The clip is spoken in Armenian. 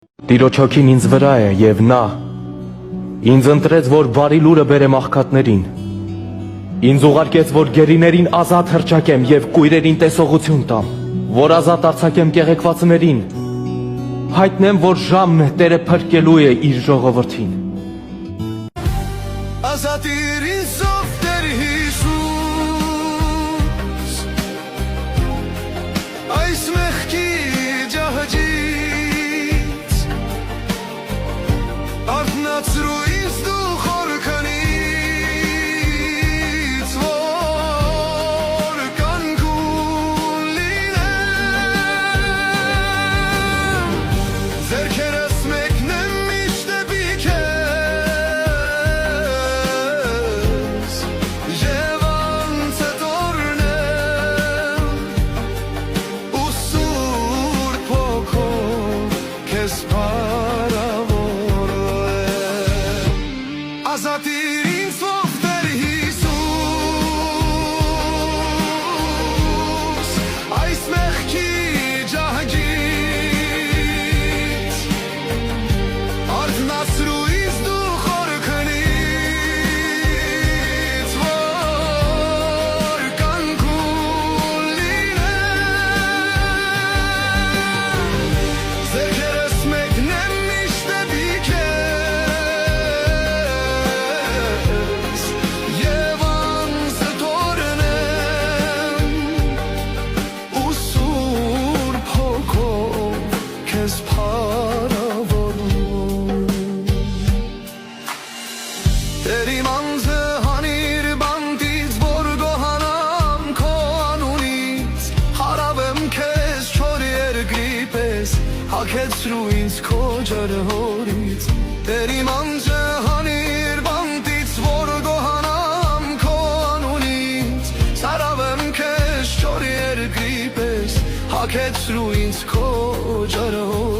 Տիրոջ հոգին ինձ վրա է եւ նա ինձ ընտրեց, որ բարի լուրը բերեմ աղքատներին, ինձ ուղարկեց, որ գերիներին ազատ հռչակեմ եւ կույրերին տեսողություն տամ, որ ազատ արձակեմ կեղեքվածներին, հայտնեմ, որ ժամն է Տերը փրկելու է իր ժողովրդին։ Ազատիր ինձ ով Տեր Հիսուս, այս մեղքի ջահջից, արթնացրու ինձ դու խորքանից, որ կանգուն լինեմ, ձեռքերս մեկնեմ միշտ դեպի քեզ, և անցդ օրնեմ, ու Սուրբ Հոգով քեզ փառավորեմ։ Ազատիր ինձ ով Տեր Հիսուս, այս մեղքի ջահջից, արթնացրու ինձ դու խորքանից, որ կանգուն լինեմ, ձեռքերս մեկնեմ միշտ դեպի քեզ, և անցդ օրնեմ, ու Սուրբ Հոգով քեզ փառավորում։ Տեր իմ անձը հանիր բանտից, որ գոհանամ քո անունից, հարավեմ քեզ չոր երկրի պես, հագեցրու ինձ քո ջրհորից։ Տեր իմ անձը հանիր բանտից, որ գոհանամ քո անունից, հարավեմ քեզ չոր երկրի պես, հագեցրու ինձ քո ջրհորից։